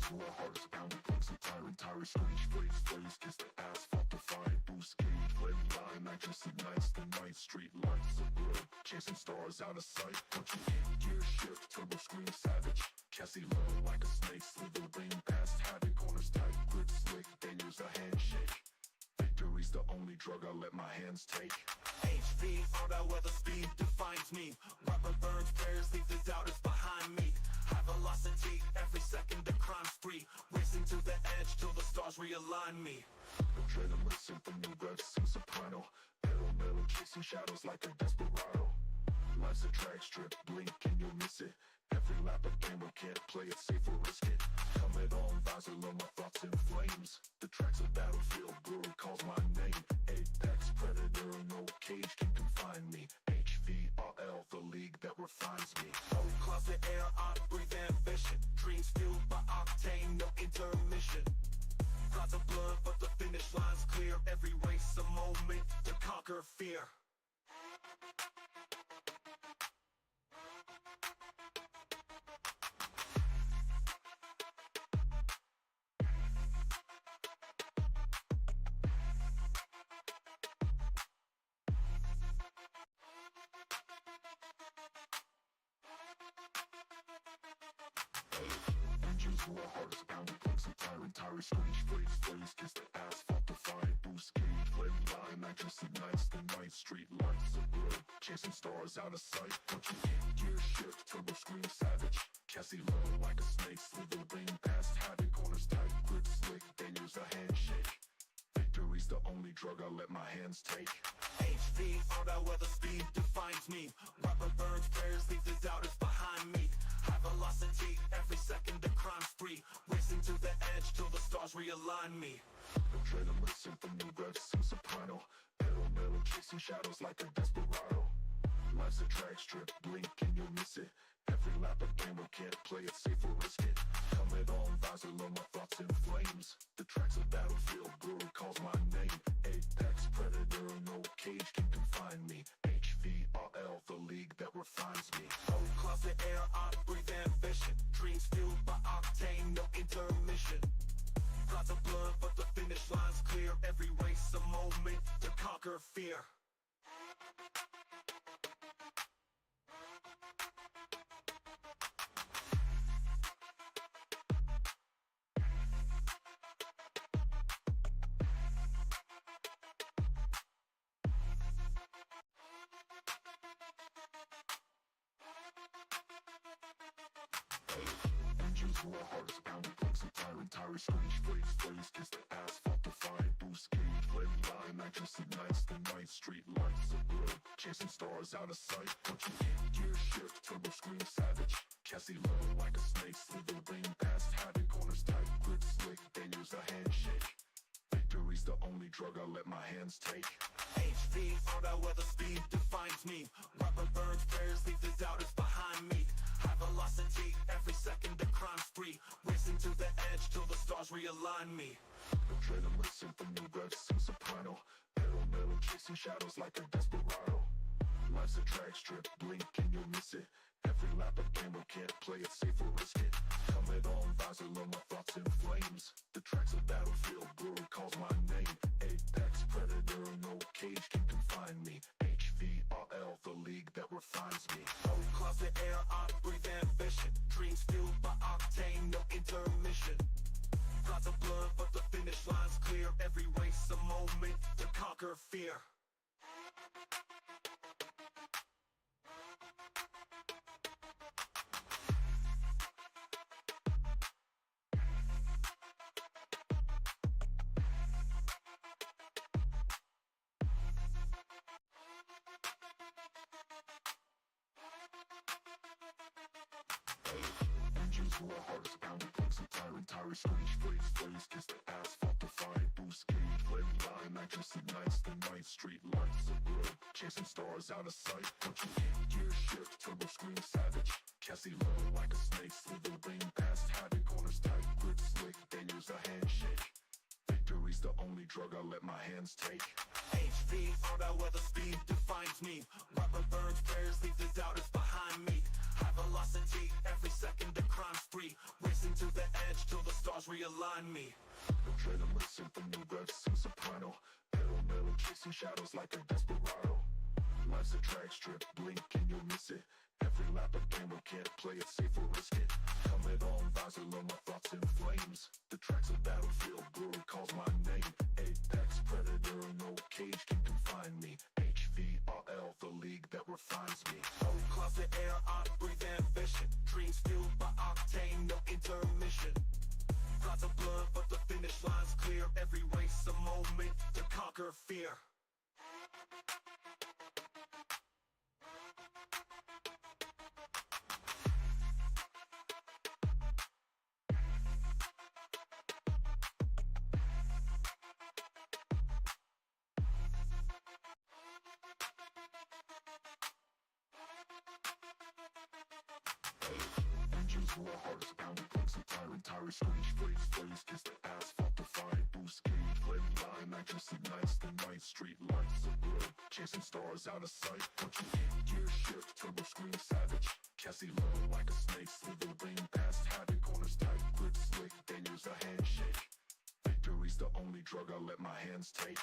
Engines roar, hearts pounding, brakes and tires screech, flames, kiss the asphalt, defying, boost gauge, red line, nitrous ignites the night, street lights are blurred, chasing stars out of sight, punching in, gear shift, turbo scream, savage, Cassie low like a snake, slithering past havoc, corners tight, grip slick, then use a handshake, victory's the only drug I let my hands take. HVRL, where the speed defines me, rubber burns, prayers leave the doubters behind me, high velocity, every second the crime's free, racing to the edge till the stars realign me. Adrenaline symphony, rev sing soprano, pedal metal chasing shadows like a desperado. Life's a drag strip, blink and you'll miss it. Every lap a gamer can't play it safe or risk it. Helmet on, visor low, my thoughts in flames. The track's a battlefield, brewery calls my name. Apex predator, no cage can confine me. HVRL, the league that refines me. Old closet air, I breathe ambition. Dreams fueled by octane, no intermission. Clouds of blood, but the finish line's clear. Every race a moment to conquer fear. Engines roar, hearts pounding, brakes and tires screech, flames, kiss the asphalt, defying, boost gauge, red line, nitrous ignites the night, street lights are blurred, chasing stars out of sight, punching in, gear shift, turbo scream, savage, Cassie low like a snake, slithering past havoc, corners tight, grip slick, then use a handshake, victory's the only drug I let my hands take. HVRL, where the speed defines me, rubber burns, prayers leave the doubters behind me, high velocity, every second the crime's free, racing to the edge till the stars realign me. Adrenaline symphony, rev sing soprano, pedal metal chasing shadows like a desperado. Life's a drag strip, blink and you'll miss it. Every lap a gamer can't play it safe or risk it. Helmet on, visor low, my thoughts in flames. The track's a battlefield, brewery calls my name. Apex predator, no cage can confine me. HVRL, the league that refines me. Old closet air, I breathe ambition. Dreams fueled by octane, no intermission. Clouds of blood, but the finish line's clear. Every race a moment to conquer fear. Engines roar, hearts pounding, brakes and tires screech, flames, kiss the asphalt, defying, boost gauge, red line, nitrous ignites the night, street lights are blurred, chasing stars out of sight, punching in, gear shift, turbo scream, savage, Cassie low like a snake, slithering past havoc, corners tight, grip slick, then use a handshake, victory's the only drug I let my hands take. HVRL, where the speed defines me, rubber burns, prayers leave the doubters behind me, high velocity, every second the crime's free, racing to the edge till the stars realign me. Adrenaline symphony, rev sing soprano, pedal metal chasing shadows like a desperado. Life's a drag strip, blink and you'll miss it. Every lap a gamer can't play it safe or risk it. Helmet on, visor low, my thoughts in flames. The track's a battlefield, brewery calls my name. Apex predator, no cage can confine me. HVRL, the league that refines me. Old closet air, I breathe ambition. Dreams fueled by octane, no intermission. Clouds of blood, but the finish line's clear. Every race a moment to conquer fear. Engines roar, hearts pounding, brakes and tires screech, flames, kiss the asphalt, defying, boost gauge, red line, nitrous ignites the night, street lights are blurred, chasing stars out of sight, punching in, gear shift, turbo scream, savage, Cassie low like a snake, slithering past havoc, corners tight, grip slick, then use a handshake, victory's the only drug I let my hands take. HVRL, where the speed defines me, rubber burns, prayers leave the doubters behind me, high velocity, every second the crime's free, racing to the edge till the realign me. Adrenaline symphony, revs some soprano. Pedal metal, chasing shadows like a desperado. Life's a drag strip, blink and you'll miss it. Every lap a gamer can't play it safe or risk it. Helmet on, visor low, my thoughts in flames. The track's a battlefield, brewery calls my name. Apex predator, no cage can confine me. HVRL, the league that refines me. Oh, closet air, I breathe ambition. Dreams fueled by octane, no intermission. Lots of blood, but the finish line's clear. Every race a moment to conquer fear. Engines roar, hearts pounding, brakes and tires screech, blaze, kiss the asphalt, defying, boost gauge, red line, accuracy, nights, the night, street lights are blurred, chasing stars out of sight, punching gear shift, turbo scream, savage, Cassie low like a snake, slithering past habit, corners tight, grip slick, then use a handshake. Victory's the only drug I let my hands take.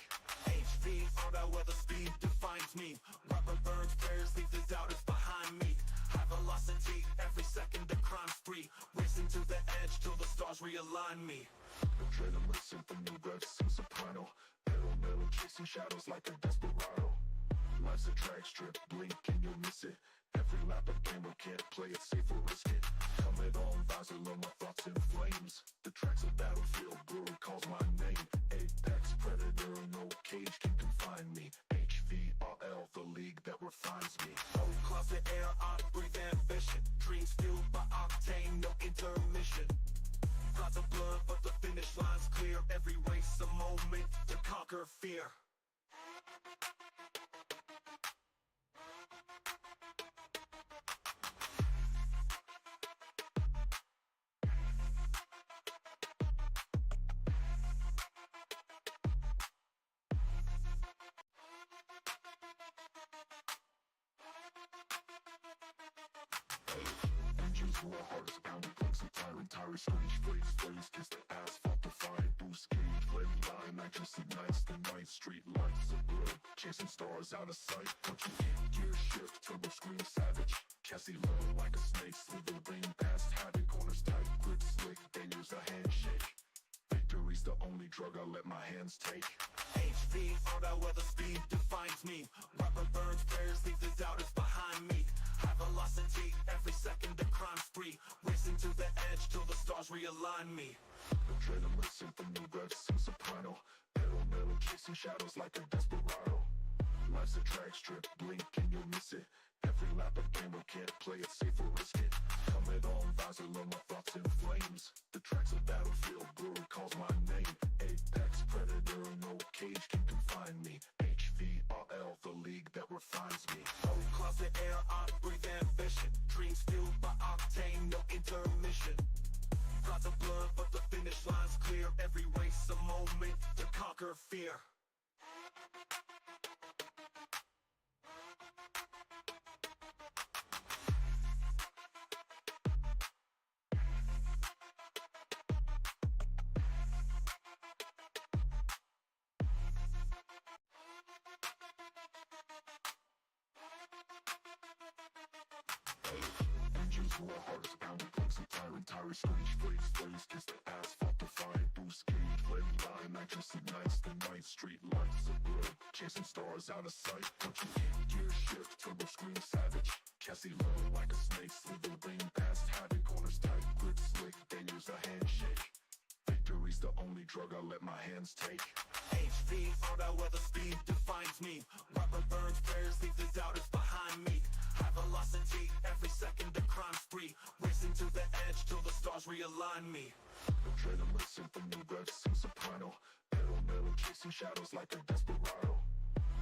HV, all that weather speed defines me. Rubber burns, prayers leave the doubters behind me. High velocity, every second the crime's free. Racing to the edge till the stars realign me. Adrenaline symphony, revs some soprano. Pedal metal, chasing shadows like a desperado. Life's a drag strip, blink and you'll miss it. Every lap a gamer can't play it safe or risk it. Helmet on, visor low, my thoughts in flames. The track's a battlefield, brewery calls my name. Apex predator, no cage can confine me. HVRL, the league that refines me. Oh, closet air, I breathe ambition. Dreams fueled by octane, no intermission. Lots of blood, but the finish line's clear. Every race a moment to conquer fear. Engines roar, hearts pounding, brakes and tires screech, blaze, kiss the asphalt, defying, boost gauge, red line, accuracy, nights, the night, street lights are blurred, chasing stars out of sight, punching gear shift, turbo scream, savage, Cassie low like a snake, slithering past habit, corners tight, grip slick, then use a handshake. Victory's the only drug I let my hands take. HV, all that weather speed defines me. Rubber burns, prayers leave the doubters behind me. High velocity, every second the crime's free. Racing to the edge till the stars realign me. Adrenaline symphony, revs some soprano. Pedal metal, chasing shadows like a desperado. Life's a drag strip, blink and you'll miss it. Every lap a gamer can't play it safe or risk it. Helmet on, visor low, my thoughts in flames. The track's a battlefield, brewery calls my name. Apex predator, no cage can confine me. HVRL, the league that refines me. Oh, closet air, I breathe ambition. Dreams fueled by octane, no intermission. Lots of blood, but the finish line's clear. Every race a moment to conquer fear. Engines roar, hearts pounding, brakes and tires screech, blaze, kiss the asphalt, defying, boost gauge, red line, accuracy, nights, the night, street lights are blurred, chasing stars out of sight, punching gear shift, turbo scream, savage, Cassie low like a snake, slithering past habit, corners tight, grip slick, then use a handshake. Victory's the only drug I let my hands take. HV, all that weather speed defines me. Rubber burns, prayers leave the doubters behind me. High velocity, every second the crime's free. Racing to the edge till the stars realign me. Adrenaline symphony, revs some soprano. Pedal metal, chasing shadows like a desperado.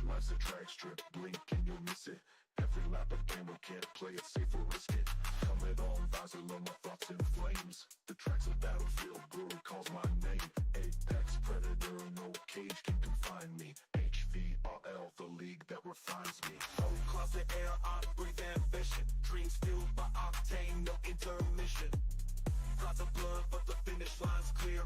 Life's a drag strip, blink and you'll miss it. Every lap a gamer can't play it safe or risk it. Helmet on, visor low, my thoughts in flames. The track's a battlefield, brewery calls my name. Apex predator, no cage can confine me. HVRL, the league that refines me. Oh, closet air, I breathe ambition. Dreams fueled by octane, no intermission. Lots of blood, but the finish line's clear.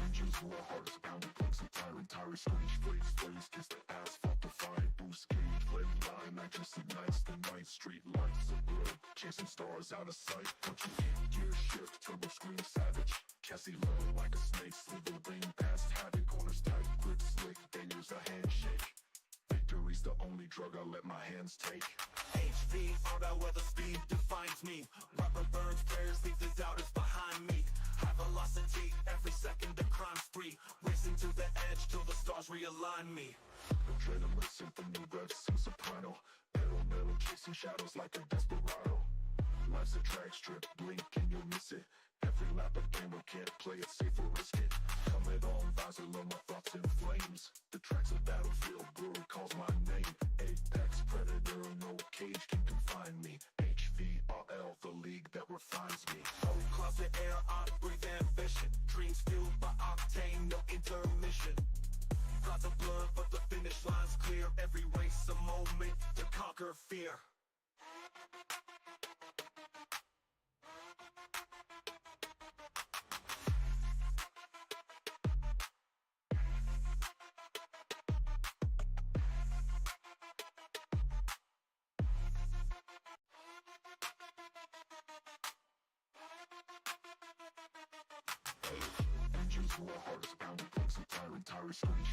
Engines roar, hearts pounding, brakes and tires screech, blades kiss the asphalt, defy, boost gauge, red line, nitrous ignites the night, street lights are blurred, chasing stars out of sight, punching gear shift, turbo scream savage, chassis level like a snake, slither ring past havoc, corners tight, grip slick, then use a handshake. Victory's the only drug I let my hands take. HVRL, where the speed defines me. Rubber burns, prayers leave the doubters behind me. High velocity, every second a crime spree. Racing to the edge till the stars realign me. Adrenaline symphony, rev sing soprano. Pedal metal, chasing shadows like a desperado. Life's a drag strip, blink and you'll miss it. Every lap a gamer can't play it safe or risk it. Helmet on, visor low, my thoughts in flames. The track's a battlefield, brewery calls my name. Apex predator, no cage can confine me. HVRL, the league that refines me. Oh, closet air, I breathe ambition. Dreams fueled by octane, no intermission. Thoughts of blood, but the finish line's clear. Every race a moment to conquer fear. Engines roar, hearts pounding, brakes and tires screech,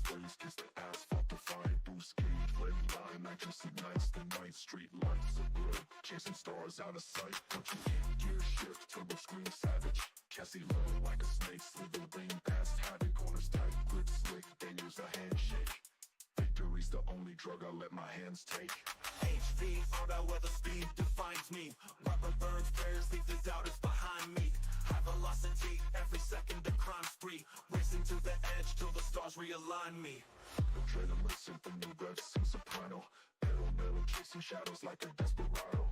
blades kiss the asphalt, defy, boost gauge, red line, nitrous ignites the night, street lights are blurred, chasing stars out of sight, punching gear shift, turbo scream savage, chassis level like a snake, slither ring past havoc, corners tight, grip slick, then use a handshake. Victory's the only drug I let my hands take. HVRL, where the speed defines me. Rubber burns, prayers leave the doubters behind me. High velocity, every second a crime spree. Racing to the edge till the stars realign me. Adrenaline symphony, rev sing soprano. Pedal metal, chasing shadows like a desperado.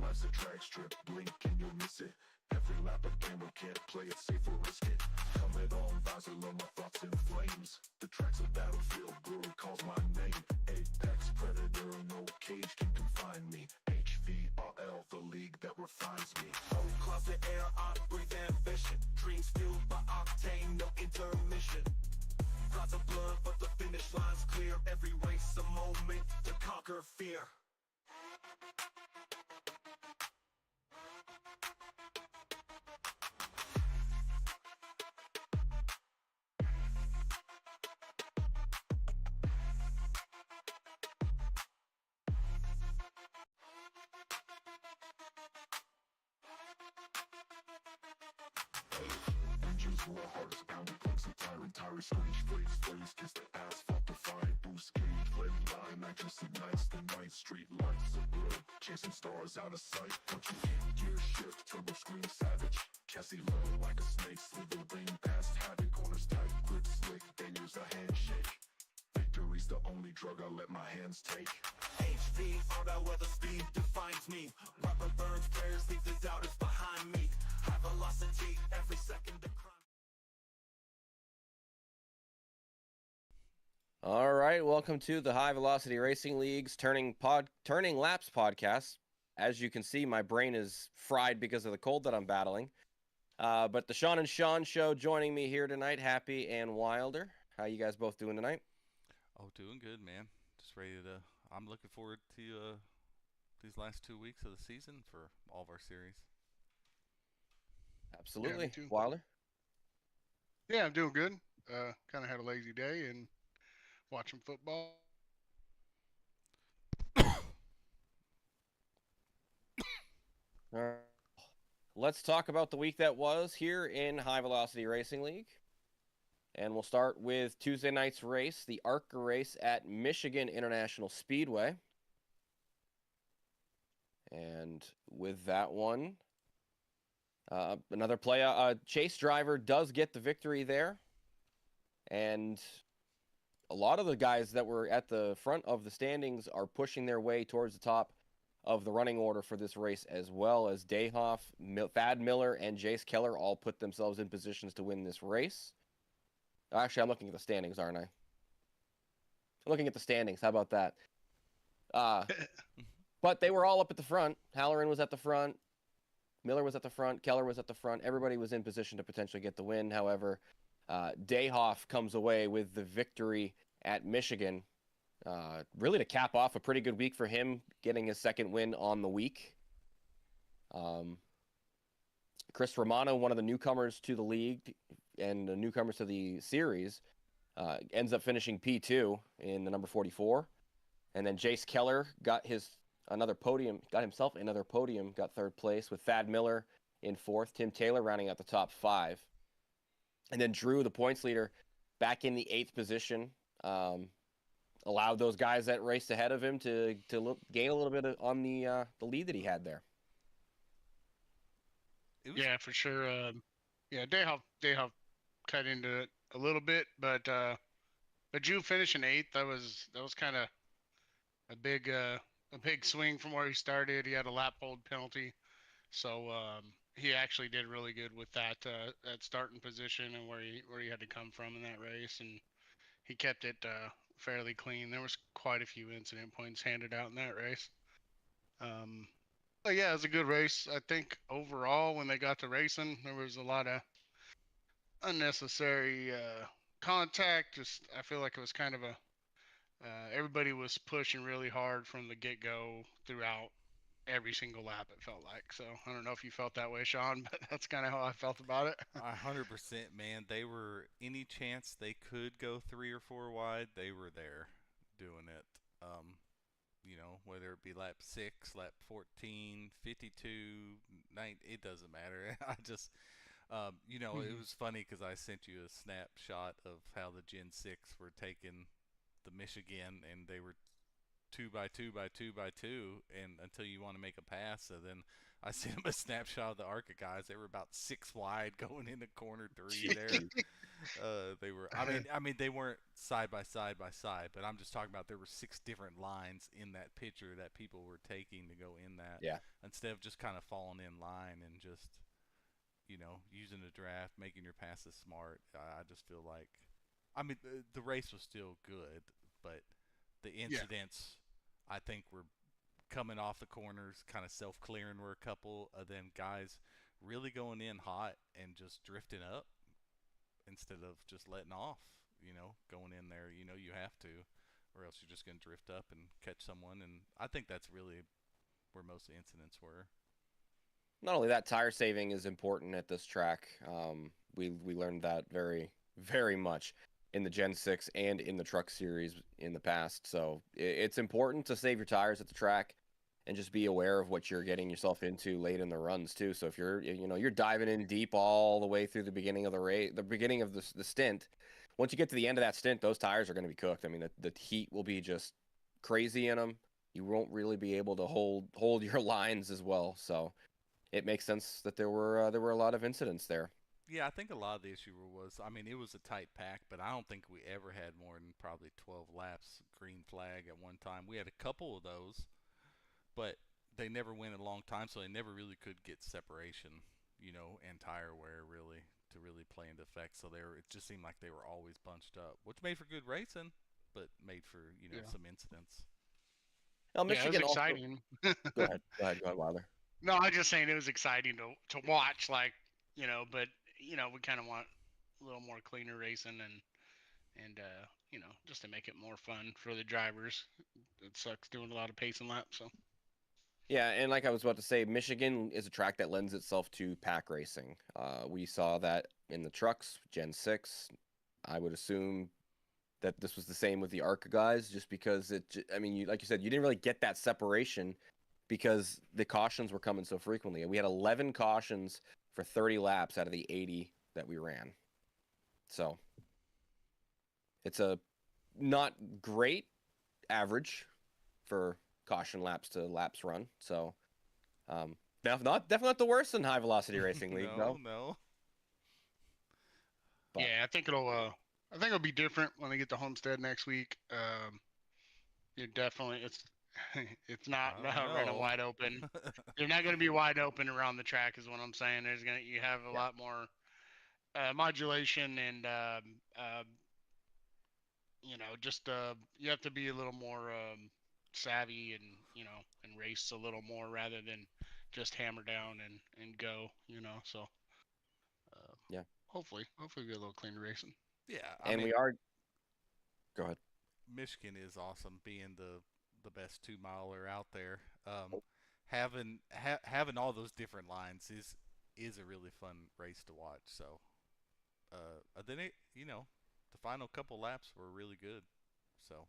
Life's a drag strip, blink and you'll miss it. Every lap a gamer can't play it safe or risk it. Helmet on, visor low, my thoughts in flames. The track's a battlefield, brewery calls my name. Apex predator, no cage can confine me. HVRL, the league that refines me. Oh, closet air, I breathe ambition. Dreams fueled by octane, no intermission. Clouds of blood, but the finish line's clear. Every race a moment to conquer fear. Engines roar, hearts pounding, brakes and tires screech, blades kiss the asphalt, defy, boost gauge, red line, nitrous ignites the night, street lights are blurred, chasing stars out of sight, punching gear shift, turbo scream savage, chassis level like a snake, slither ring past havoc, corners tight, grip slick, then use a handshake. Victory's the only drug I let my hands take. HVRL, where the speed defines me. Rubber burns, prayers leave the doubters behind me. High velocity, every second a crime. All right, welcome to the High Velocity Racing League's Turning Laps podcast. As you can see, my brain is fried because of the cold that I'm battling. But the Sean and Sean show joining me here tonight, Happy and Wilder. How you guys both doing tonight? Oh, doing good, man. Just ready to. I'm looking forward to these last 2 weeks of the season for all of our series. Absolutely, Yeah, Wilder. Yeah, I'm doing good. Kind of had a lazy day and watching football. All right. Let's talk about the week that was here in High Velocity Racing League. And we'll start with Tuesday night's race, the ARCA race at Michigan International Speedway. And with that one, another chase driver does get the victory there. And a lot of the guys that were at the front of the standings are pushing their way towards the top of the running order for this race, as well as Dayhoff, Thad Miller, and Jace Keller all put themselves in positions to win this race. Actually, I'm looking at the standings, aren't I? I'm looking at the standings. How about that? But they were all up at the front. Halloran was at the front. Miller was at the front. Keller was at the front. Everybody was in position to potentially get the win. However, Dayhoff comes away with the victory at Michigan, really to cap off a pretty good week for him, getting his second win on the week. Chris Romano, one of the newcomers to the league and the newcomers to the series, ends up finishing P2 in the number 44. And then Jace Keller got himself another podium, got third place with Thad Miller in fourth, Tim Taylor rounding out the top 5. And then Drew, the points leader, back in the 8th position, allowed those guys that raced ahead of him to gain a little bit on the lead that he had there. Yeah, for sure. Dayhoff cut into it a little bit, but Drew finishing 8th, that was kind of a big swing from where he started. He had a lap hold penalty, so he actually did really good with that starting position and where he had to come from in that race, and he kept it fairly clean. There was quite a few incident points handed out in that race. But yeah, it was a good race. I think overall, when they got to racing, there was a lot of unnecessary contact. I feel like it was kind of everybody was pushing really hard from the get-go throughout every single lap, it felt like. So I don't know if you felt that way, Sean, but that's kind of how I felt about it. 100%, man. They were, any chance they could go 3 or 4 wide, they were there doing it. Whether it be lap 6, lap 14, 52, 9, it doesn't matter. I just, it was funny because I sent you a snapshot of how the Gen 6 were taking the Michigan, and they were 2 by 2 by 2 by 2, and until you want to make a pass. So then I sent him a snapshot of the ARCA guys. They were about 6 wide going into corner 3 there. They were, I mean, they weren't side by side, but I'm just talking about there were 6 different lines in that picture that people were taking to go in that. Yeah. Instead of just kind of falling in line and just, using the draft, making your passes smart. I just feel like, the race was still good, but the incidents, I think, were coming off the corners, kind of self-clearing were a couple, then guys really going in hot and just drifting up instead of just letting off, going in there, you have to, or else you're just going to drift up and catch someone. And I think that's really where most of the incidents were. Not only that, tire saving is important at this track. We learned that very, very much in the Gen 6 and in the truck series in the past. So it's important to save your tires at the track and just be aware of what you're getting yourself into late in the runs too. So if you're diving in deep all the way through the beginning of the race, the beginning of the stint, once you get to the end of that stint, those tires are going to be cooked. I mean, the heat will be just crazy in them. You won't really be able to hold your lines as well. So it makes sense that there were a lot of incidents there. Yeah, I think a lot of the issue was, it was a tight pack, but I don't think we ever had more than probably 12 laps green flag at one time. We had a couple of those, but they never went a long time, so they never really could get separation, and tire wear really to really play into effect. So it just seemed like they were always bunched up, which made for good racing, but made for some incidents. Now, Michigan it was exciting. Go ahead, Wilder. No, I was just saying it was exciting to watch, but we kind of want a little more cleaner racing and just to make it more fun for the drivers. It sucks doing a lot of pacing laps. So. Yeah, and like I was about to say, Michigan is a track that lends itself to pack racing. We saw that in the trucks, Gen 6. I would assume that this was the same with the ARCA guys, just because like you said, you didn't really get that separation because the cautions were coming so frequently. We had 11 cautions for 30 laps out of the 80 that we ran. So it's a not great average for caution laps to laps run. So definitely not the worst in high velocity racing league. No. But, yeah, I think it'll be different when they get to Homestead next week. You're definitely it's not running wide open. You're not going to be wide open around the track, is what I'm saying. You have a lot more modulation and you have to be a little more savvy and and race a little more rather than just hammer down and go. So Yeah. hopefully we get a little cleaner racing. Yeah, I And mean, we are. Go ahead. Michigan is awesome, being the best 2 miler out there. Having all those different lines is a really fun race to watch. So, then the final couple laps were really good. So,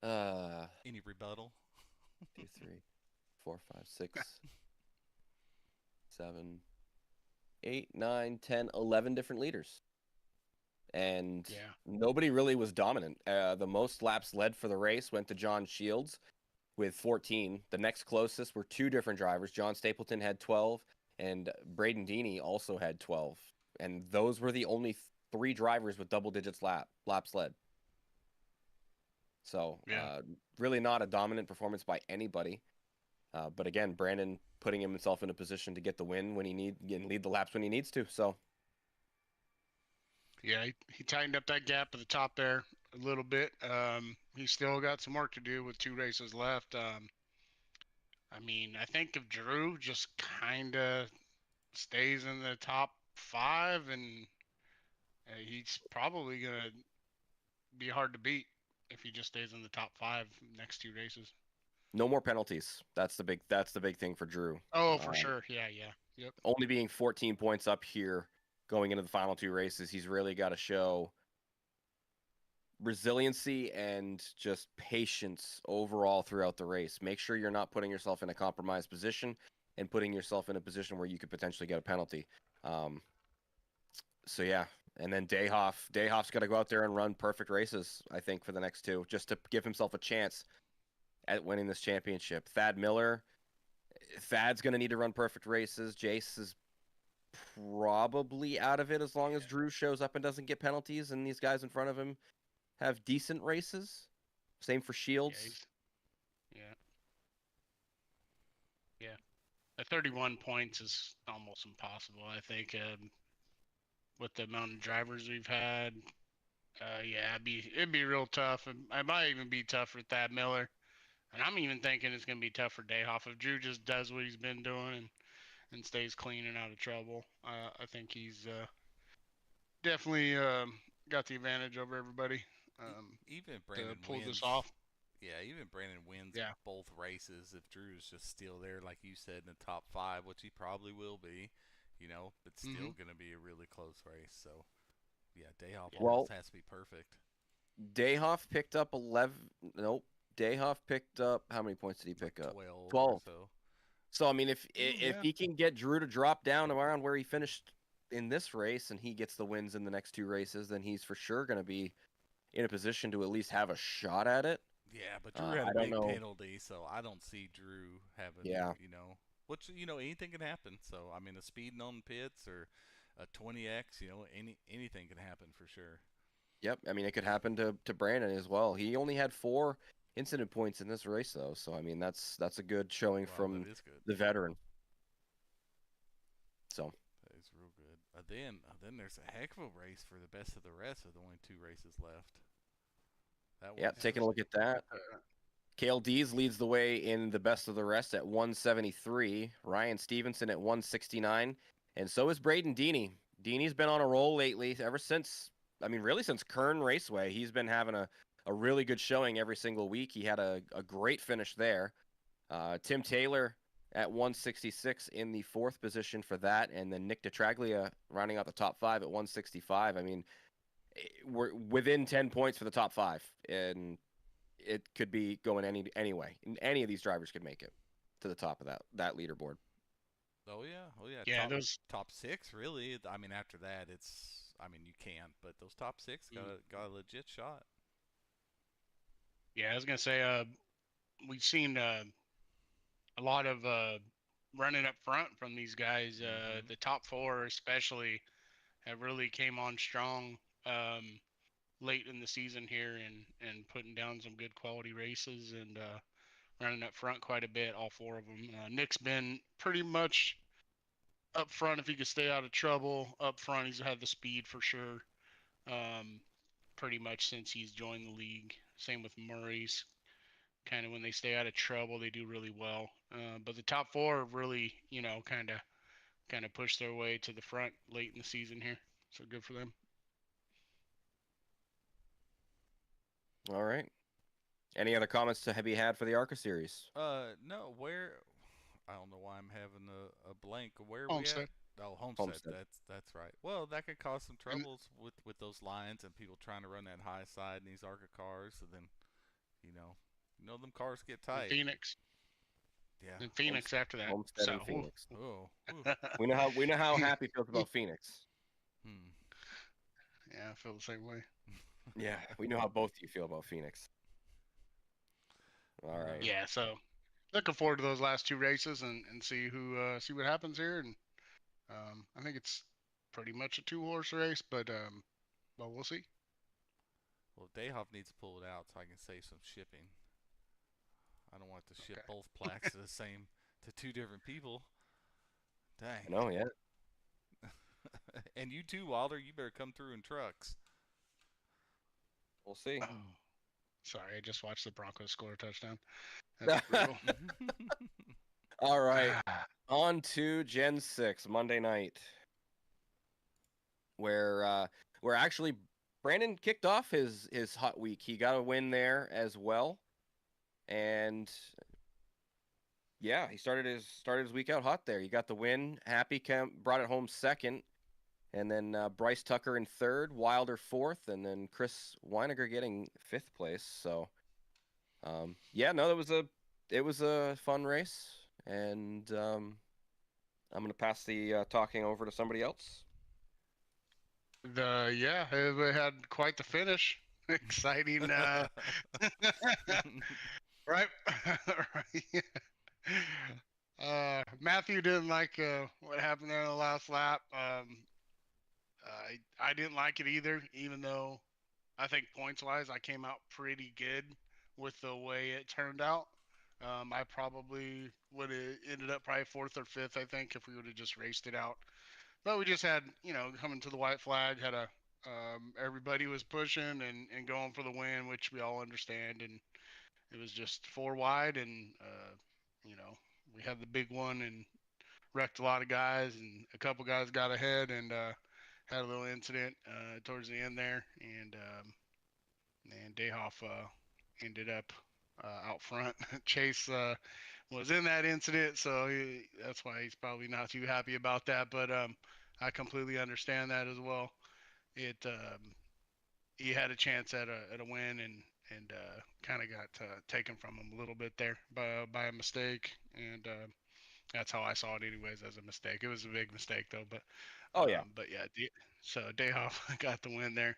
any rebuttal? 2, 3, 4, 5, 6, 7, 8, 9, 10, 11 different leaders. And Yeah. nobody really was dominant. The most laps led for the race went to John Shields with 14. The next closest were 2 different drivers. John Stapleton had 12, and Braden Deeney also had 12. And those were the only 3 drivers with double digits laps led. So Yeah. really not a dominant performance by anybody. But again, Brandon putting himself in a position to get the win when he and lead the laps when he needs to. So Yeah, he tightened up that gap at the top there a little bit. He's still got some work to do with 2 races left. I mean, I think if Drew just kind of stays in the top 5, and he's probably gonna be hard to beat if he just stays in the top 5 next 2 races. no more penalties. That's the big thing for Drew. Oh, for sure. Yeah. Yep. Only being 14 points up here going into the final 2 races, he's really got to show resiliency and just patience overall throughout the race. Make sure you're not putting yourself in a compromised position and putting yourself in a position where you could potentially get a penalty. So yeah, and then Dayhoff's got to go out there and run perfect races, I think, for the next 2, just to give himself a chance at winning this championship. Thad's going to need to run perfect races. Jace is probably out of it as long as Drew shows up and doesn't get penalties, and these guys in front of him have decent races. Same for Shields. Yeah. At 31 points is almost impossible, I think, with the amount of drivers we've had. Yeah, it'd be real tough. It might even be tough for Thad Miller. And I'm even thinking it's going to be tough for Dayhoff if Drew just does what he's been doing and stays clean and out of trouble. I think he's definitely got the advantage over everybody Even to Brandon pull wins. this off. Yeah, even Brandon wins Yeah. both races if Drew's just still there, like you said, in the top 5, which he probably will be. But still going to be a really close race. So, yeah, Dayhoff almost has to be perfect. Dayhoff picked up 11. Nope. Dayhoff picked up, how many points did he pick up? 12. So I mean, if he can get Drew to drop down around where he finished in this race, and he gets the wins in the next 2 races, then he's for sure going to be in a position to at least have a shot at it. Yeah, but Drew had a big penalty, so I don't see Drew having, which, anything can happen. So, I mean, a speeding on pits or a 20X, anything can happen for sure. Yep. I mean, it could happen to Brandon as well. He only had 4 incident points in this race, though. So, I mean, that's a good showing from the veteran. So. That is real good. Then there's a heck of a race for the best of the rest with only 2 races left. Taking a look at that. Cale Dees leads the way in the best of the rest at 173. Ryan Stevenson at 169. And so is Braden Deeney. Deeney's been on a roll lately ever since, really since Kern Raceway. He's been having a really good showing every single week. He had a great finish there. Tim Taylor at 166 in the 4th position for that. And then Nick DeTraglia rounding out the top 5 at 165. I mean, we're within 10 points for the top 5, and it could be going anyway. Any of these drivers could make it to the top of that leaderboard. Oh yeah. Yeah, those top 6 really. I mean, after that, you can't, but those top 6 got a legit shot. Yeah, I was gonna say, we've seen a lot of running up front from these guys. The top 4 especially have really came on strong late in the season here and putting down some good quality races and running up front quite a bit, all 4 of them. Nick's been pretty much up front if he could stay out of trouble. Up front, he's had the speed for sure, pretty much since he's joined the league. Same with Murray's kind of when they stay out of trouble, they do really well. But the top four really, kind of push their way to the front late in the season here. So good for them. All right. Any other comments to be had for the ARCA series? No, where I don't know why I'm having a blank. Where are we at? Homestead. Oh, Homestead. Homestead. That's right. Well, that could cause some And- troubles with those lines and people trying to run that high side in these ARCA cars. So then, you know them cars get and tight. Phoenix. Yeah. And Phoenix after that. Homestead So and Phoenix. Oh. Ooh. We know how Happy feels about Phoenix. Hmm. yeah, I feel the same way. Yeah, we know how both of you feel about Phoenix. All right. Yeah, so looking forward to those last two races and see see what happens here. And I think it's pretty much a 2-horse race, but we'll see. Well, Dayhoff needs to pull it out so I can save some shipping. I don't want to ship Okay. both plaques to to two different people. Dang. No, yeah. And you too, Wilder. You better come through in trucks. We'll see. Oh, sorry, I just watched the Broncos score a touchdown. That's brutal. All right. On to Gen 6 Monday night, where actually Brandon kicked off his hot week. He got a win there as well, and yeah, he started his week out hot there. He got the win. Happy brought it home second, and then Bryce Tucker in third, Wilder fourth, and then Chris Weiniger getting fifth place. So yeah, no, it was a fun race, and I'm gonna pass the talking over to somebody else. It had quite the finish. Exciting. Right. Right. Matthew didn't like what happened there in the last lap. I didn't like it either, even though I think points wise I came out pretty good with the way it turned out. I probably would have ended up probably fourth or fifth, I think, if we would have just raced it out. But we just had, coming to the white flag, had everybody was pushing and going for the win, which we all understand. And it was just 4 wide, and we had the big one and wrecked a lot of guys, and a couple guys got ahead and had a little incident towards the end there, and Dayhoff ended up out front. Chase was in that incident, so that's why he's probably not too happy about that. But I completely understand that as well. He had a chance at a win and kind of got taken from him a little bit there by a mistake, and that's how I saw it anyways, as a mistake. It was a big mistake though, but Oh yeah, but yeah, so Dayhoff got the win there.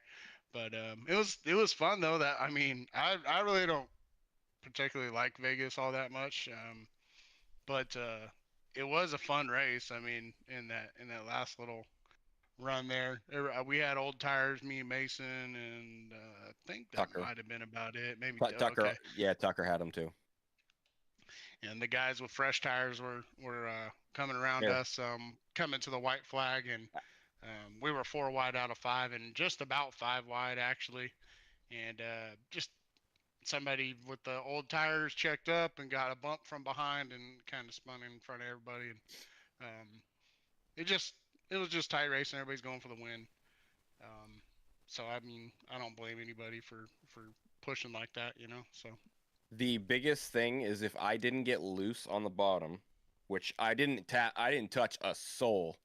But it was fun though. That I mean, I really don't particularly like Vegas all that much, but it was a fun race. I mean, in that last little run there, we had old tires, me and Mason, and I think that Tucker. might have been about it. Maybe Tucker. Okay. Yeah, Tucker had him too. And the guys with fresh tires were coming around Yeah. us, coming to the white flag, and we were 4 wide out of 5, and just about 5 wide actually, and just somebody with the old tires checked up and got a bump from behind and kind of spun in front of everybody, and it was just tight racing. Everybody's going for the win. So I mean, I don't blame anybody for pushing like that, So The biggest thing is if I didn't get loose on the bottom, which I didn't touch a soul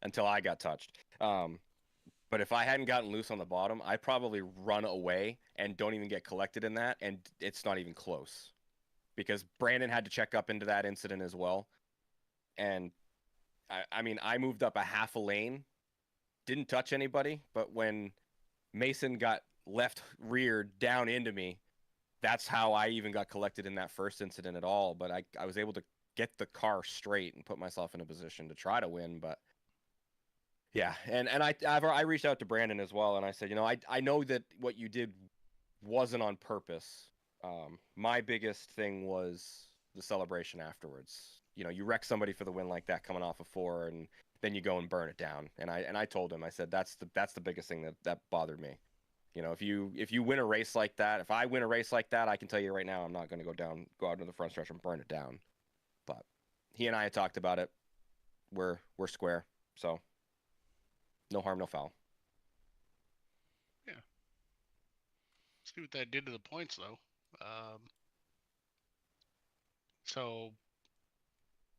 until I got touched. But if I hadn't gotten loose on the bottom, I'd probably run away and don't even get collected in that, and it's not even close. Because Brandon had to check up into that incident as well. And I mean, I moved up a half a lane, didn't touch anybody, but when Mason got left reared down into me, that's how I even got collected in that first incident at all. But I was able to get the car straight and put myself in a position to try to win. But yeah, and I reached out to Brandon as well, and I said, I know that what you did wasn't on purpose. My biggest thing was the celebration afterwards. You wreck somebody for the win like that coming off of 4, and then you go and burn it down. And I told him, I said that's the biggest thing that bothered me. You know, if you win a race like that, if I win a race like that, I can tell you right now, I'm not going to go out into the front stretch and burn it down. But he and I had talked about it. We're square, so no harm, no foul. See what that did to the points, though. So,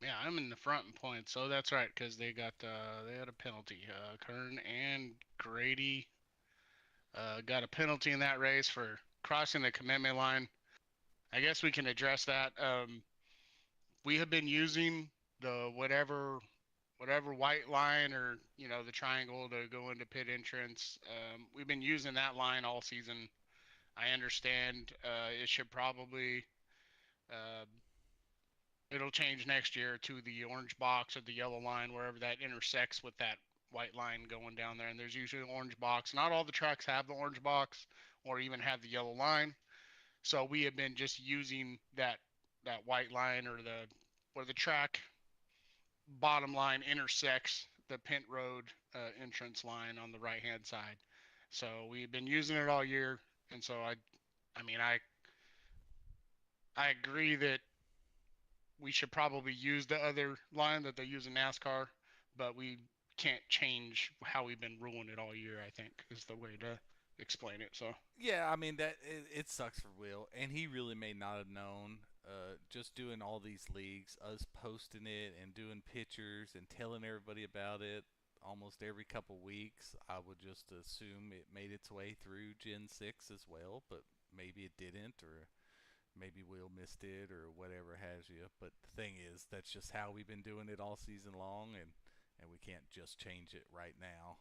yeah, I'm in the front in points. So that's right, because they had a penalty. Kern and Grady got a penalty in that race for crossing the commitment line. I guess we can address that. We have been using the whatever white line, or the triangle to go into pit entrance. We've been using that line all season. I understand it should probably it'll change next year to the orange box or the yellow line, wherever that intersects with that white line going down there. And there's usually an orange box. Not all the tracks have the orange box or even have the yellow line. So we have been just using that white line, or where the track bottom line intersects the pit road entrance line on the right hand side. So we've been using it all year. And so I mean, I agree that we should probably use the other line that they use in NASCAR, but we can't change how we've been ruling it all year, I think, is the way to explain it. So Yeah, I mean that it sucks for Will, and he really may not have known. Just doing all these leagues, us posting it and doing pictures and telling everybody about it almost every couple weeks, I would just assume it made its way through Gen 6 as well, but maybe it didn't, or maybe Will missed it, or whatever has you. But the thing is, that's just how we've been doing it all season long, and we can't just change it right now.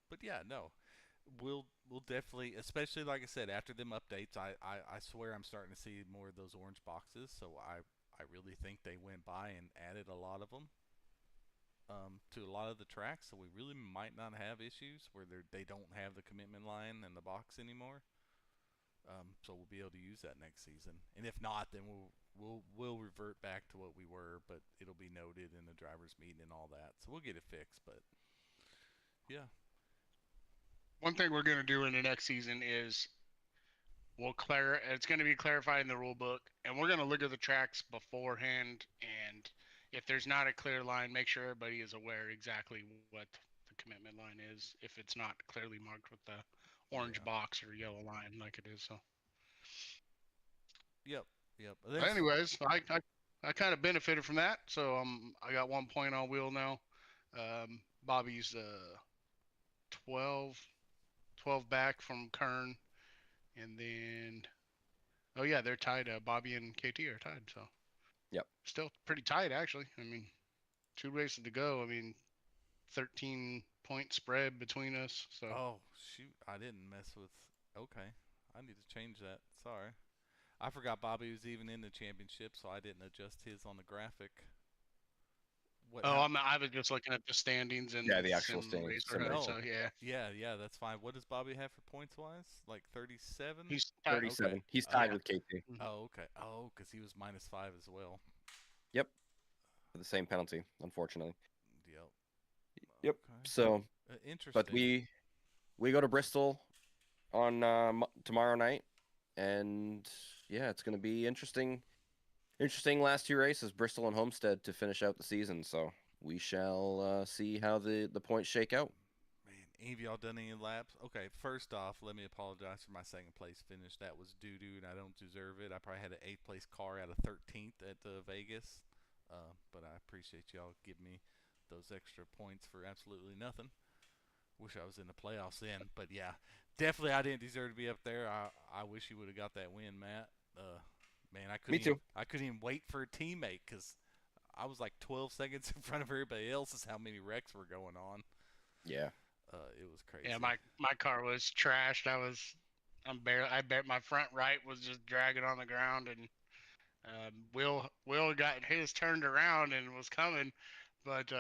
But yeah, no, we'll definitely, especially like I said, after them updates, I swear I'm starting to see more of those orange boxes. So I really think they went by and added a lot of them to a lot of the tracks. So we really might not have issues where they don't have the commitment line and the box anymore. So we'll be able to use that next season. And if not, then we'll revert back to what we were, but it'll be noted in the drivers' meeting and all that. So we'll get it fixed. But yeah. one thing we're going to do in the next season is it's going to be clarified in the rule book, and we're going to look at the tracks beforehand, and if there's not a clear line, make sure everybody is aware exactly what the commitment line is, if it's not clearly marked with the orange box or yellow line like it is. So Yep. but anyways, I kind of benefited from that, so I got 1 point on Will now. Bobby's 12 back from Kern. And then, oh yeah, they're tied. Bobby and KT are tied. So, Yep. Still pretty tight, actually. I mean, 2 races to go. I mean, 13-point spread between us. So. Oh shoot, I didn't mess with. Okay, I need to change that. Sorry, I forgot Bobby was even in the championship, so I didn't adjust his on the graphic. I was just looking at the standings and the actual standings. So yeah, that's fine. What does Bobby have for points wise? Like 37? He's 37. Okay. He's tied with KT. Oh, okay. Oh, because he was -5 as well. Yep. For the same penalty, unfortunately. Yep. Okay. So, interesting. but we go to Bristol on tomorrow night, and yeah, it's going to be interesting. Interesting last 2 races, Bristol and Homestead, to finish out the season. So we shall see how the points shake out. Man, any of y'all done any laps? Okay, first off, let me apologize for my second place finish. That was doo-doo, and I don't deserve it. I probably had an 8th place car out of 13th at Vegas. But I appreciate y'all giving me those extra points for absolutely nothing. Wish I was in the playoffs then. But yeah, definitely I didn't deserve to be up there. I wish you would have got that win, Matt. Man, Me too. I couldn't even wait for a teammate because I was like 12 seconds in front of everybody else. Is how many wrecks were going on. Yeah. It was crazy. Yeah, my car was trashed. I bet my front right was just dragging on the ground, and Will got his turned around and was coming, but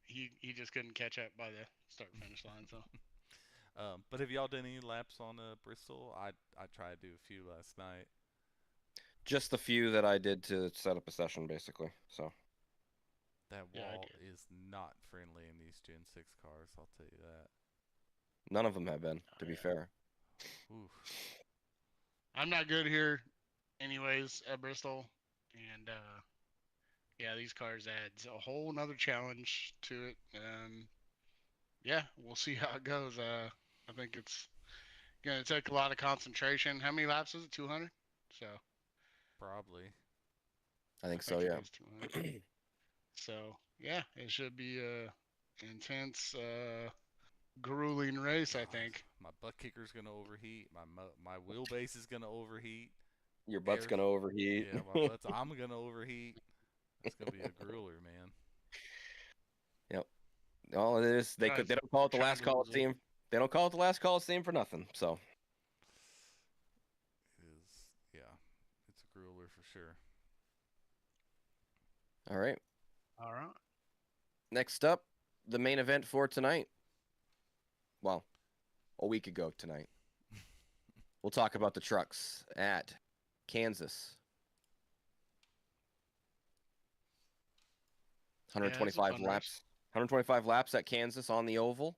he just couldn't catch up by the start finish line. So. But have y'all done any laps on Bristol? I tried to do a few last night. Just the few that I did to set up a session, basically. So that wall is not friendly in these Gen 6 cars. I'll tell you that. None of them have been, to be fair. Oof. I'm not good here, anyways, at Bristol, and yeah, these cars adds a whole nother challenge to it. Yeah, we'll see how it goes. I think it's gonna take a lot of concentration. How many laps is it? 200. So Probably. I think so, think it yeah. is 200. So yeah, it should be a intense, grueling race. I think. My butt kicker's gonna overheat. My wheelbase is gonna overheat. Your butt's Air, gonna overheat. yeah, my butts. I'm gonna overheat. It's gonna be a grueler, man. Yep. All it is, they Guys, don't call it the trying last to lose it. Coliseum. They don't call it the last Coliseum for nothing. So It is, yeah, it's a grueler for sure. all right. All right. Next up, the main event for tonight. Well, a week ago tonight. We'll talk about the trucks at Kansas. 125 fun laps. 125 laps at Kansas on the oval.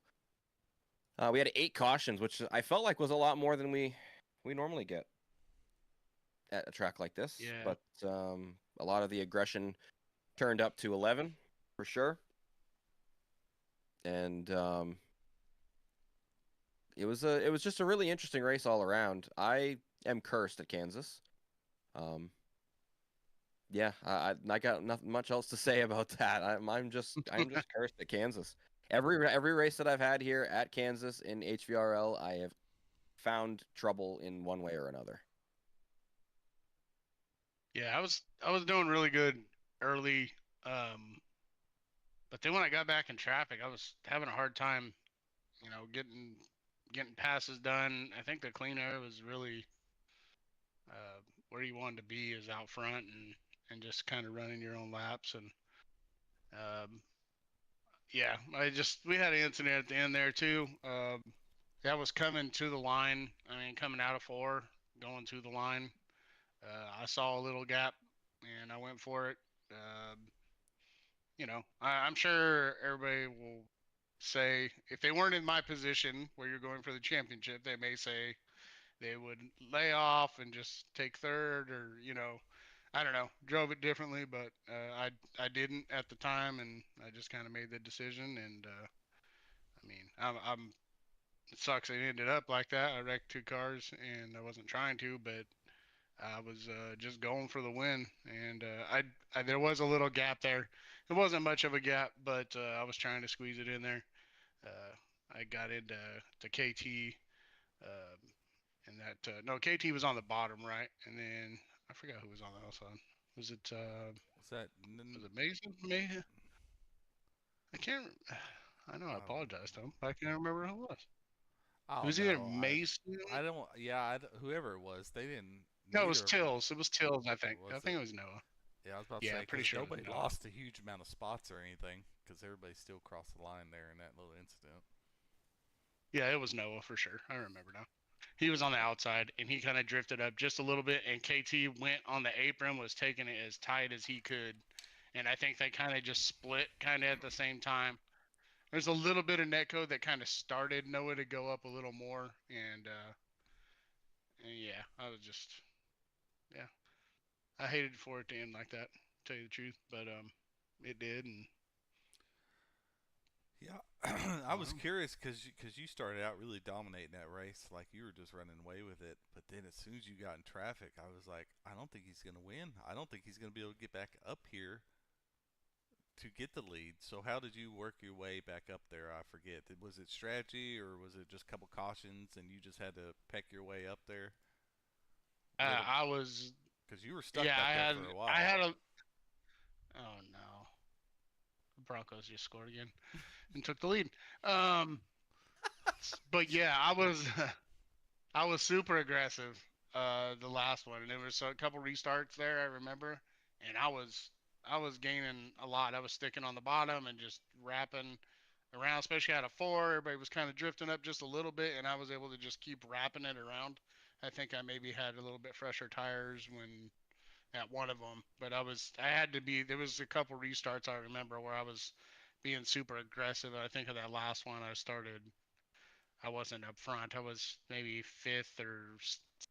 We had 8 cautions, which I felt like was a lot more than we normally get at a track like this. Yeah. But a lot of the aggression turned up to 11 for sure. And it was just a really interesting race all around. I am cursed at Kansas. Yeah, I got nothing much else to say about that. I'm just cursed at Kansas. Every race that I've had here at Kansas in HVRL, I have found trouble in one way or another. Yeah, I was doing really good early, but then when I got back in traffic, I was having a hard time, getting passes done. I think the clean air was really where you wanted to be is out front and just kind of running your own laps and um, yeah, we had an incident at the end there too. That was coming to the line. I mean, coming out of 4, going to the line. I saw a little gap and I went for it. I'm sure everybody will say if they weren't in my position where you're going for the championship, they may say they would lay off and just take third, or I don't know, drove it differently, but I didn't at the time, and I just kind of made the decision. And I mean, it sucks it ended up like that. I wrecked 2 cars, and I wasn't trying to, but I was just going for the win, and there was a little gap there. It wasn't much of a gap, but I was trying to squeeze it in there. I got into KT, and that no, KT was on the bottom right, and then I forgot who was on the outside. Was it Was that? Mason? Maybe I can't. I know I apologize to him, but I can't remember who it was. I It was don't either know. Mason. I don't. Yeah, whoever it was, they didn't. No, it was Neither of them. Tills. It was Tills, I think. Was I think it was Noah. Yeah, I was about to Yeah, say pretty because sure it was nobody Noah. lost a huge amount of spots or anything because everybody still crossed the line there in that little incident. Yeah, it was Noah for sure. I remember now. He was on the outside and he kind of drifted up just a little bit, and KT went on the apron, was taking it as tight as he could. And I think they kind of just split kind of at the same time. There's a little bit of netcode that kind of started Noah to go up a little more. And yeah, I was just, yeah, I hated for it to end like that, to tell you the truth. But it did. And Yeah, I was curious because you started out really dominating that race, like you were just running away with it. But then as soon as you got in traffic, I was like, I don't think he's gonna win. I don't think he's gonna be able to get back up here to get the lead. So how did you work your way back up there? I forget. Was it strategy or was it just a couple cautions and you just had to peck your way up there? I was, Because you were stuck yeah, back there for a while. I had a, oh no, the Broncos just scored again and took the lead. But yeah, I was super aggressive the last one, and there was a couple restarts there I remember, and I was gaining a lot. I was sticking on the bottom and just wrapping around, especially out of 4. Everybody was kind of drifting up just a little bit, and I was able to just keep wrapping it around. I think I maybe had a little bit fresher tires when at one of them, but I had to be. There was a couple restarts I remember where I was being super aggressive. I think of that last one, I wasn't up front. I was maybe 5th or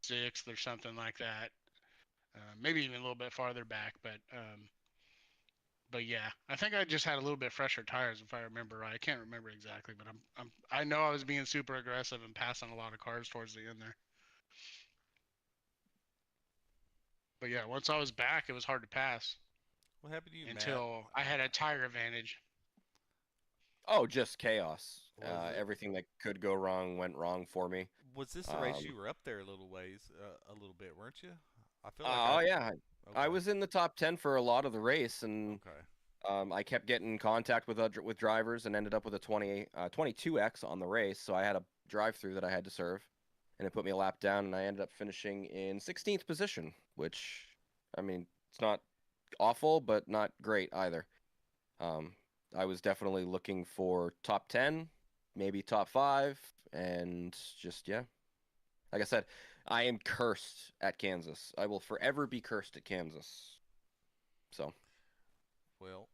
6th or something like that. Maybe even a little bit farther back, but yeah, I think I just had a little bit fresher tires if I remember right. I can't remember exactly, but I know I was being super aggressive and passing a lot of cars towards the end there. But yeah, once I was back, it was hard to pass What happened to you, Matt? until I had a tire advantage. Oh, just chaos. Was it? Everything that could go wrong went wrong for me. Was this the race you were up there a little ways, a little bit, weren't you? I feel like Oh yeah, I Okay. was in the top 10 for a lot of the race, and Okay. I kept getting in contact with drivers and ended up with a 22X on the race. So I had a drive-through that I had to serve, and it put me a lap down, and I ended up finishing in 16th position, which, I mean, it's not awful, but not great either. I was definitely looking for top 10, maybe top 5, and just, yeah. Like I said, I am cursed at Kansas. I will forever be cursed at Kansas. So, Well,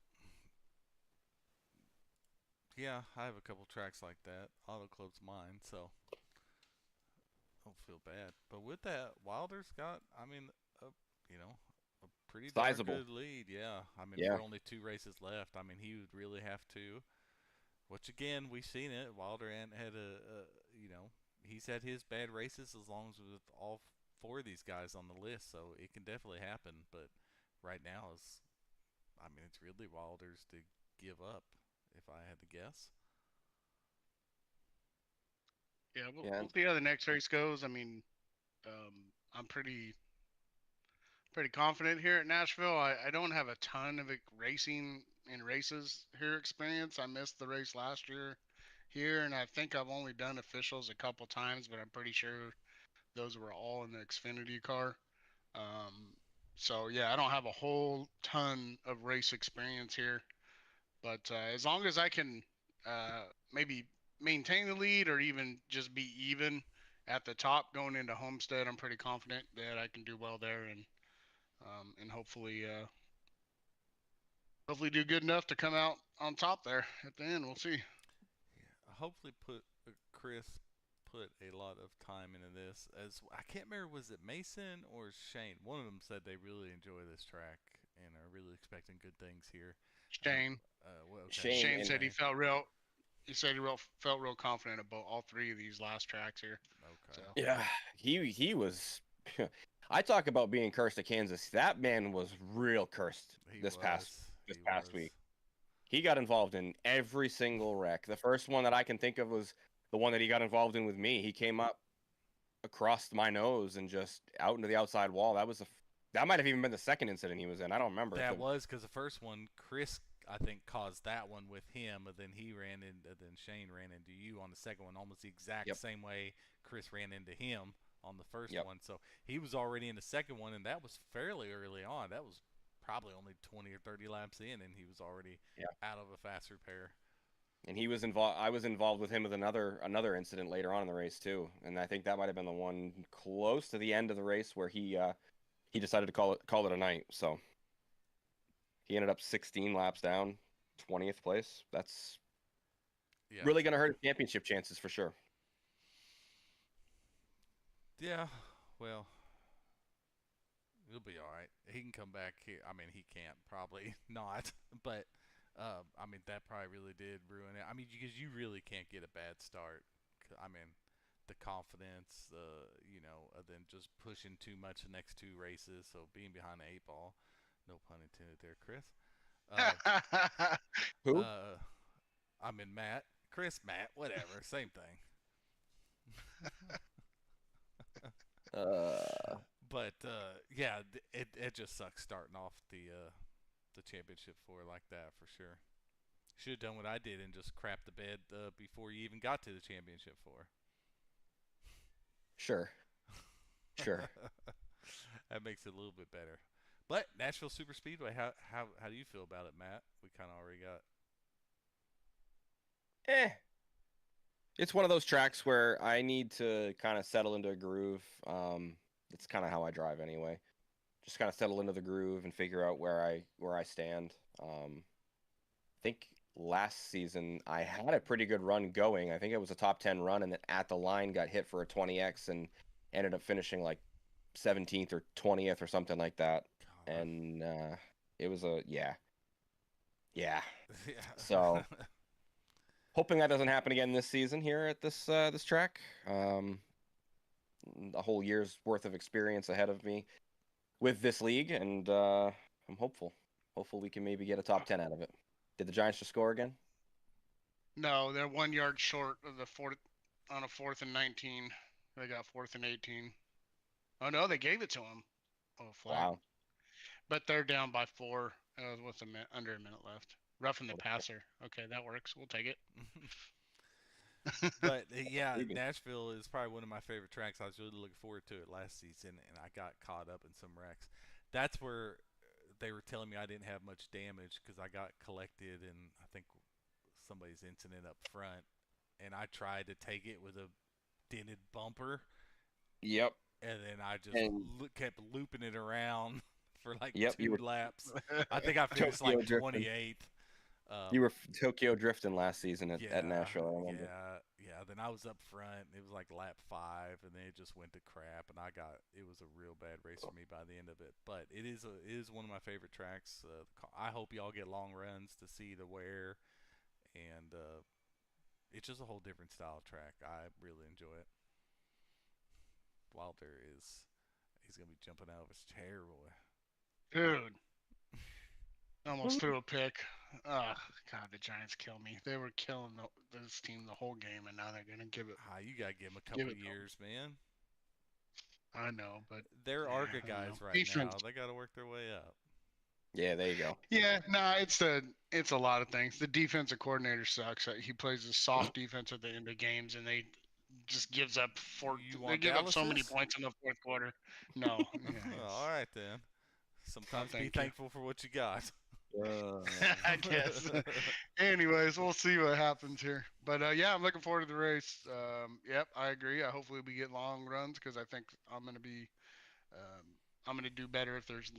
yeah, I have a couple tracks like that. Auto Club's mine, so don't feel bad. But with that, Wilder's got, I mean, a, you know, a pretty darn sizable. good lead. Yeah, I mean, Yeah. for only 2 races left, I mean, he would really have to. Which again, we've seen it. Wilder had you know, he's had his bad races as long as with all 4 of these guys on the list, so it can definitely happen. But right now is, I mean, it's really Wilder's to give up, if I had to guess. Yeah, Yeah. we'll see how the next race goes. I mean, I'm pretty confident here at Nashville. I don't have a ton of racing and races here experience. I missed the race last year here, and I think I've only done officials a couple times, but I'm pretty sure those were all in the Xfinity car. Um, so yeah, I don't have a whole ton of race experience here, but as long as I can maybe maintain the lead or even just be even at the top going into Homestead, I'm pretty confident that I can do well there and hopefully do good enough to come out on top there at the end. We'll see. Yeah, hopefully Chris put a lot of time into this. As I can't remember, was it Mason or Shane? One of them said they really enjoy this track and are really expecting good things here. Shane. Okay, Shane Shane and said he said felt real confident about all 3 of these last tracks here. Okay. So yeah, he was. I talk about being cursed at Kansas. That man was real cursed He this was. past week. He got involved in every single wreck. The first one that I can think of was the one that he got involved in with me. He came up across my nose and just out into the outside wall. That might have even been the second incident he was in. I don't remember. That was because the first one, Chris, I think, caused that one with him, and then then Shane ran into you on the second one, almost the exact same way Chris ran into him on the first one. So he was already in the second one, and that was fairly early on. That was probably only 20 or 30 laps in, and he was already out of a fast repair. And he was involved. I was involved with him with another incident later on in the race too. And I think that might have been the one close to the end of the race where he decided to call it a night. So he ended up 16 laps down, 20th place. That's really going to hurt his championship chances for sure. Yeah, well, he'll be all right. He can come back here. I mean, he can't, probably not, but I mean, that probably really did ruin it. I mean, because you really can't get a bad start. I mean, the confidence, you know, then just pushing too much the next 2 races. So being behind the 8 ball, no pun intended there, Chris. Who? I mean, Matt, whatever, same thing. But yeah, it just sucks starting off the championship 4 like that for sure. Should have done what I did and just crap the bed before you even got to the championship 4. Sure. That makes it a little bit better. But Nashville Superspeedway, how do you feel about it, Matt? We kind of already got. It's one of those tracks where I need to kind of settle into a groove. It's kind of how I drive anyway. Just kind of settle into the groove and figure out where I stand. I think last season, I had a pretty good run going. I think it was a top 10 run, and then at the line got hit for a 20X and ended up finishing like 17th or 20th or something like that. God. And it was a yeah. Yeah. So hoping that doesn't happen again this season here at this track. A whole year's worth of experience ahead of me with this league, and I'm hopeful. Hopeful we can maybe get a top 10 out of it. Did the Giants just score again? No, they're 1 yard short of the on a 4th and 19. They got 4th and 18. Oh no, they gave it to them. Oh, flag. Wow. But they're down by 4 with under a minute left. Roughing the passer. Okay, that works. We'll take it. But yeah, Nashville is probably one of my favorite tracks. I was really looking forward to it last season, and I got caught up in some wrecks. That's where they were telling me I didn't have much damage because I got collected in, I think, somebody's incident up front, and I tried to take it with a dented bumper. Yep. And then I just kept looping it around for like 2 laps. I think I finished like 28th. You were Tokyo drifting last season at Nashville. I remember. Yeah. Then I was up front. It was like lap 5, and then it just went to crap. And it was a real bad race for me by the end of it. But it is one of my favorite tracks. I hope y'all get long runs to see the wear, and it's just a whole different style of track. I really enjoy it. Wilder he's gonna be jumping out of his chair, boy. Dude. Almost threw a pick. Oh, God, the Giants kill me. They were killing this team the whole game, and now they're going to give it. You got to give them a couple of years, man. I know, but. They're ARCA guys right now. They got to work their way up. Yeah, there you go. Yeah, it's a lot of things. The defensive coordinator sucks. He plays a soft defense at the end of games, and they just gives up they give up so many points in the 4th quarter. No. All right, then. Sometimes be thankful for what you got. I guess. Anyways, we'll see what happens here. But yeah, I'm looking forward to the race. Yep, I agree. Hopefully we get long runs because I think I'm gonna do better if there's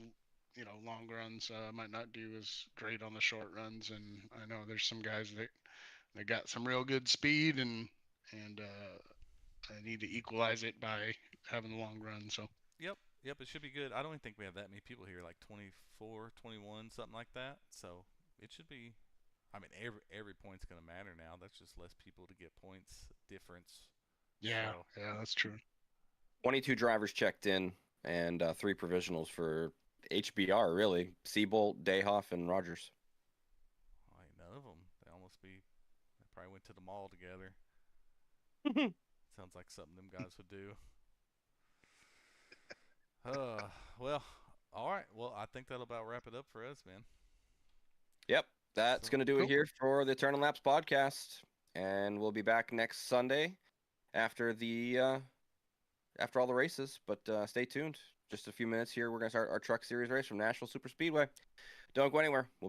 long runs. I might not do as great on the short runs, and I know there's some guys that got some real good speed, and I need to equalize it by having the long run. So. Yep, it should be good. I don't even think we have that many people here, like 24, 21, something like that. So it should be. I mean, every point's going to matter now. That's just less people to get points difference. Yeah, yeah, that's true. 22 drivers checked in, and 3 provisionals for HBR, really. Seabolt, Dayhoff, and Rogers. Ain't none of them. They probably went to the mall together. Sounds like something them guys would do. Well, all right. Well, I think that'll about wrap it up for us, man. Yep, that's going to do it here for the Turn and Laps podcast, and we'll be back next Sunday after all the races. But stay tuned. Just a few minutes here. We're going to start our Truck Series race from Nashville Superspeedway. Don't go anywhere. We'll be